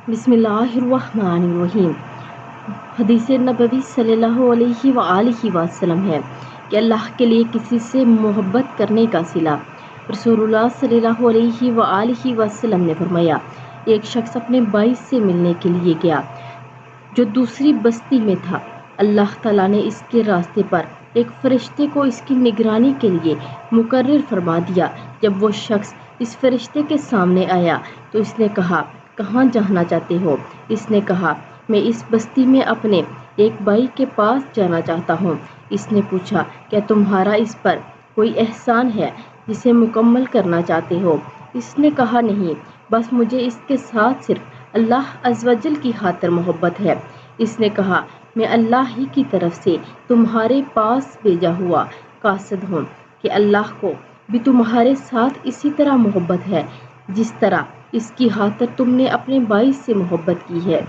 بسم اللہ الرحمن الرحیم۔ حدیث نبوی صلی اللہ علیہ وآلہ وسلم ہے کہ اللہ کے لیے کسی سے محبت کرنے کا صلہ۔ رسول اللہ صلی اللہ علیہ وآلہ وسلم نے فرمایا، ایک شخص اپنے بھائی سے ملنے کے لیے گیا جو دوسری بستی میں تھا۔ اللہ تعالیٰ نے اس کے راستے پر ایک فرشتے کو اس کی نگرانی کے لیے مقرر فرما دیا۔ جب وہ شخص اس فرشتے کے سامنے آیا تو اس نے کہا، کہاں جانا چاہتے ہو؟ اس نے کہا، میں اس بستی میں اپنے ایک بھائی کے پاس جانا چاہتا ہوں۔ اس نے پوچھا، کیا تمہارا اس پر کوئی احسان ہے جسے مکمل کرنا چاہتے ہو؟ اس نے کہا، نہیں، بس مجھے اس کے ساتھ صرف اللہ عز و جل کی خاطر محبت ہے۔ اس نے کہا، میں اللہ ہی کی طرف سے تمہارے پاس بھیجا ہوا قاصد ہوں کہ اللہ کو بھی تمہارے ساتھ اسی طرح محبت ہے جس طرح اس کی خاطر تم نے اپنے بھائی سے محبت کی ہے۔